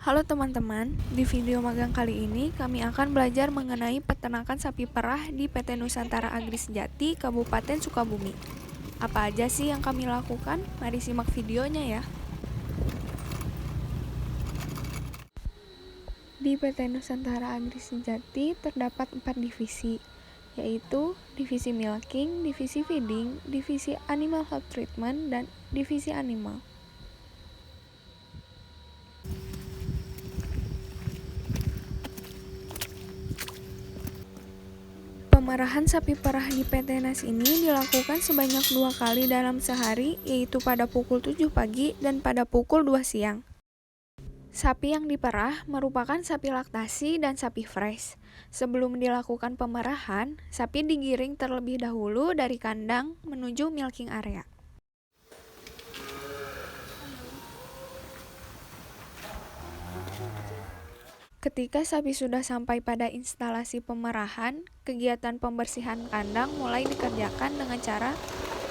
Halo teman-teman, di video magang kali ini kami akan belajar mengenai peternakan sapi perah di PT Nusantara Agri Sejati, Kabupaten Sukabumi. Apa aja sih yang kami lakukan? Mari simak videonya ya. Di PT Nusantara Agri Sejati terdapat 4 divisi, yaitu divisi milking, divisi feeding, divisi animal health treatment, dan divisi animal. Pemerahan sapi perah di PT NAS ini dilakukan sebanyak 2 kali dalam sehari, yaitu pada pukul 7 pagi dan pada pukul 2 siang. Sapi yang diperah merupakan sapi laktasi dan sapi fresh. Sebelum dilakukan pemerahan, sapi digiring terlebih dahulu dari kandang menuju milking area. Ketika sapi sudah sampai pada instalasi pemerahan, kegiatan pembersihan kandang mulai dikerjakan dengan cara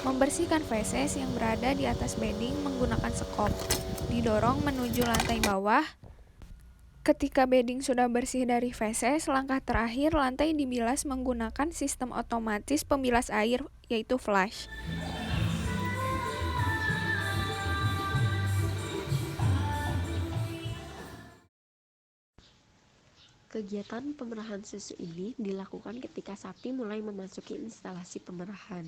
membersihkan feses yang berada di atas bedding menggunakan sekop, didorong menuju lantai bawah. Ketika bedding sudah bersih dari feses, langkah terakhir lantai dibilas menggunakan sistem otomatis pembilas air, yaitu flush. Kegiatan pemerahan susu ini dilakukan ketika sapi mulai memasuki instalasi pemerahan.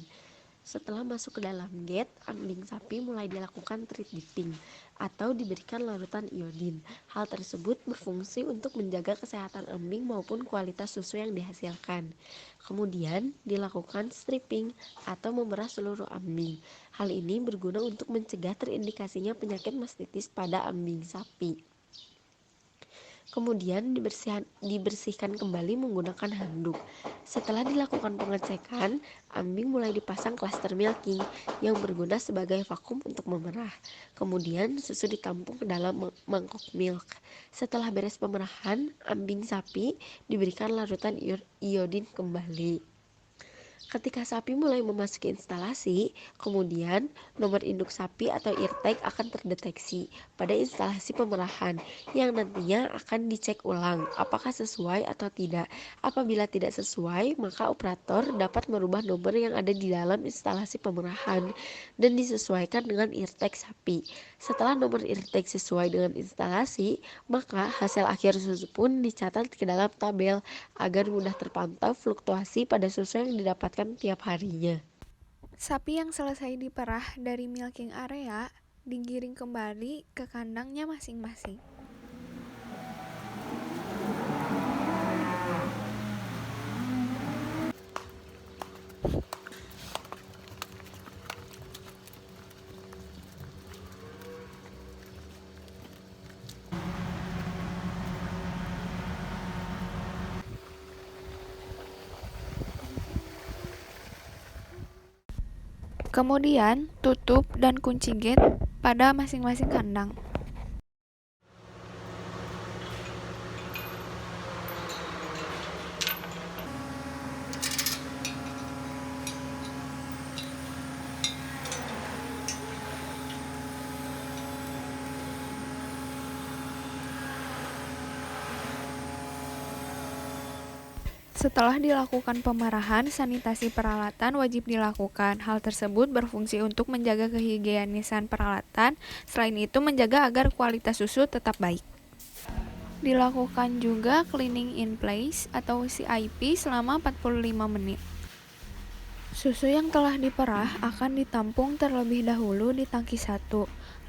Setelah masuk ke dalam gate, ambing sapi mulai dilakukan treat dipping atau diberikan larutan iodin. Hal tersebut berfungsi untuk menjaga kesehatan ambing maupun kualitas susu yang dihasilkan. Kemudian dilakukan stripping atau memerah seluruh ambing. Hal ini berguna untuk mencegah terindikasinya penyakit mastitis pada ambing sapi. Kemudian dibersihkan kembali menggunakan handuk. Setelah dilakukan pengecekan, ambing mulai dipasang klaster milking yang berguna sebagai vakum untuk memerah. Kemudian susu ditampung ke dalam mangkok milk. Setelah beres pemerahan, ambing sapi diberikan larutan iodin kembali. Ketika sapi mulai memasuki instalasi, kemudian nomor induk sapi atau ear-tag akan terdeteksi pada instalasi pemerahan yang nantinya akan dicek ulang apakah sesuai atau tidak. Apabila tidak sesuai, maka operator dapat merubah nomor yang ada di dalam instalasi pemerahan dan disesuaikan dengan ear-tag sapi. Setelah nomor ear-tag sesuai dengan instalasi, maka hasil akhir susu pun dicatat ke dalam tabel agar mudah terpantau fluktuasi pada susu yang didapatkan tiap harinya. Sapi yang selesai diperah dari milking area digiring kembali ke kandangnya masing-masing. Kemudian, tutup dan kunci gate pada masing-masing kandang. Setelah dilakukan pemerahan, sanitasi peralatan wajib dilakukan. Hal tersebut berfungsi untuk menjaga kehigienisan peralatan, selain itu menjaga agar kualitas susu tetap baik. Dilakukan juga cleaning in place atau CIP selama 45 menit. Susu yang telah diperah akan ditampung terlebih dahulu di tangki 1,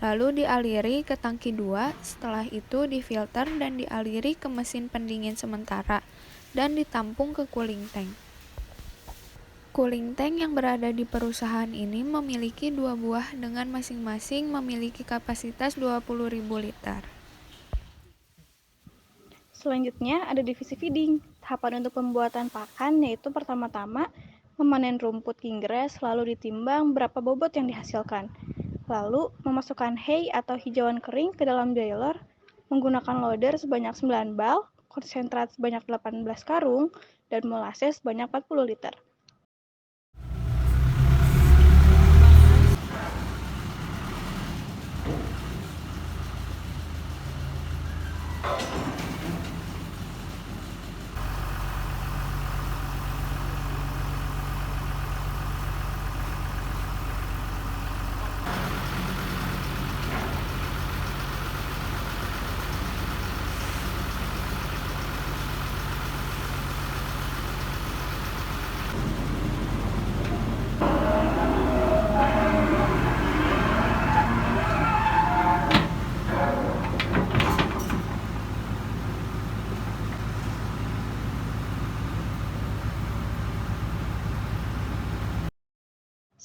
lalu dialiri ke tangki 2, setelah itu difilter dan dialiri ke mesin pendingin sementara, dan ditampung ke cooling tank. Cooling tank yang berada di perusahaan ini memiliki 2 buah dengan masing-masing memiliki kapasitas 20.000 liter. Selanjutnya ada divisi feeding. Tahapan untuk pembuatan pakan yaitu pertama-tama memanen rumput king grass, lalu ditimbang berapa bobot yang dihasilkan. Lalu memasukkan hay atau hijauan kering ke dalam boiler menggunakan loader sebanyak 9 bal, konsentrat sebanyak 18 karung, dan molasses sebanyak 40 liter.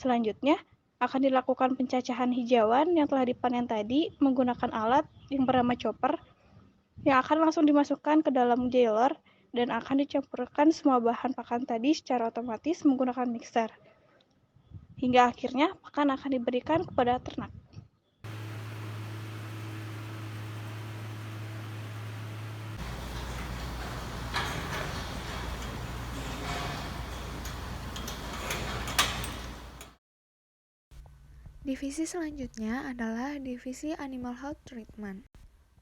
Selanjutnya, akan dilakukan pencacahan hijauan yang telah dipanen tadi menggunakan alat yang bernama chopper yang akan langsung dimasukkan ke dalam jailer dan akan dicampurkan semua bahan pakan tadi secara otomatis menggunakan mixer. Hingga akhirnya pakan akan diberikan kepada ternak. Divisi selanjutnya adalah divisi Animal Health Treatment.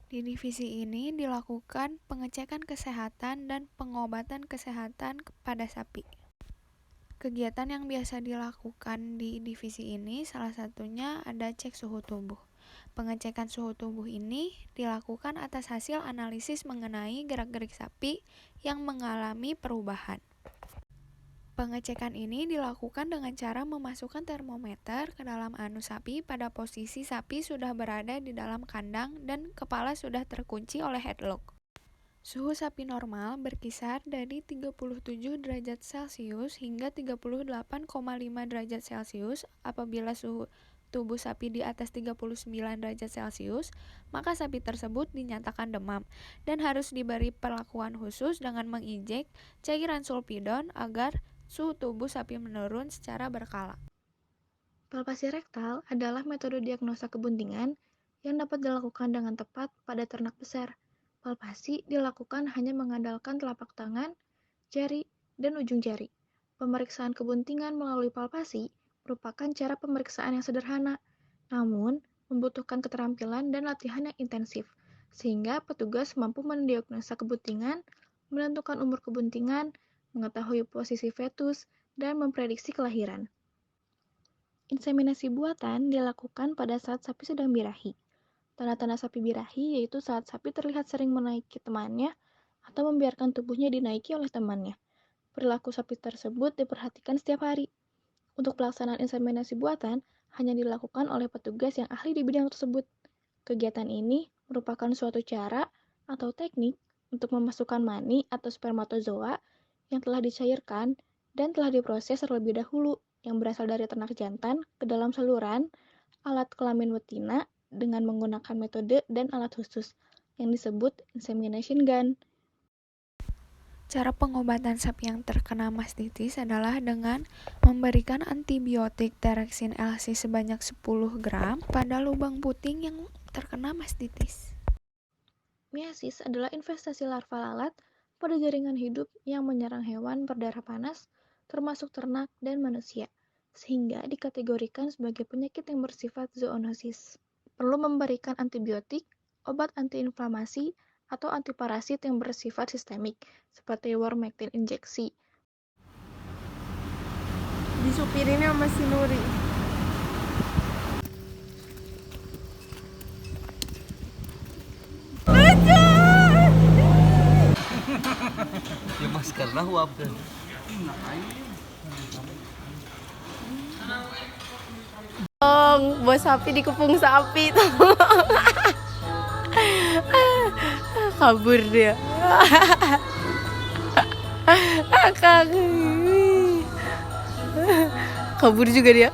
Di divisi ini dilakukan pengecekan kesehatan dan pengobatan kesehatan kepada sapi. Kegiatan yang biasa dilakukan di divisi ini salah satunya ada cek suhu tubuh. Pengecekan suhu tubuh ini dilakukan atas hasil analisis mengenai gerak-gerik sapi yang mengalami perubahan. Pengecekan ini dilakukan dengan cara memasukkan termometer ke dalam anus sapi pada posisi sapi sudah berada di dalam kandang dan kepala sudah terkunci oleh headlock. Suhu sapi normal berkisar dari 37 derajat Celcius hingga 38,5 derajat Celcius. Apabila suhu tubuh sapi di atas 39 derajat Celcius, maka sapi tersebut dinyatakan demam dan harus diberi perlakuan khusus dengan menginjek cairan sulfidon agar suhu tubuh sapi menurun secara berkala. Palpasi rektal adalah metode diagnosa kebuntingan yang dapat dilakukan dengan tepat pada ternak besar. Palpasi dilakukan hanya mengandalkan telapak tangan, jari, dan ujung jari. Pemeriksaan kebuntingan melalui palpasi merupakan cara pemeriksaan yang sederhana, namun membutuhkan keterampilan dan latihan yang intensif, sehingga petugas mampu mendiagnosa kebuntingan, menentukan umur kebuntingan, mengetahui posisi fetus, dan memprediksi kelahiran. Inseminasi buatan dilakukan pada saat sapi sedang birahi. Tanda-tanda sapi birahi yaitu saat sapi terlihat sering menaiki temannya atau membiarkan tubuhnya dinaiki oleh temannya. Perilaku sapi tersebut diperhatikan setiap hari. Untuk pelaksanaan inseminasi buatan hanya dilakukan oleh petugas yang ahli di bidang tersebut. Kegiatan ini merupakan suatu cara atau teknik untuk memasukkan mani atau spermatozoa yang telah dicairkan dan telah diproses terlebih dahulu yang berasal dari ternak jantan ke dalam saluran alat kelamin betina dengan menggunakan metode dan alat khusus yang disebut insemination gun. Cara pengobatan sapi yang terkena mastitis adalah dengan memberikan antibiotik Terexin LC sebanyak 10 gram pada lubang puting yang terkena mastitis. Measis adalah infestasi larva lalat pada jaringan hidup yang menyerang hewan berdarah panas, termasuk ternak dan manusia, sehingga dikategorikan sebagai penyakit yang bersifat zoonosis. Perlu memberikan antibiotik, obat antiinflamasi, atau antiparasit yang bersifat sistemik, seperti Ivermectin injeksi. Disupirinnya sama si Nuri. Ya maskernya huap kan. Bos sapi dikepung sapi tuh. Kabur dia. Akang. Kabur juga dia.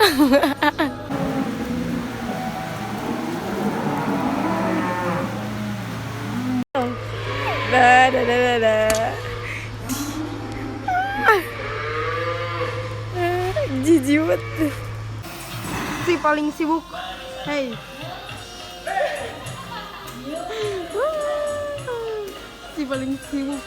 Jijik banget. Si paling sibuk. Hey. Si paling sibuk.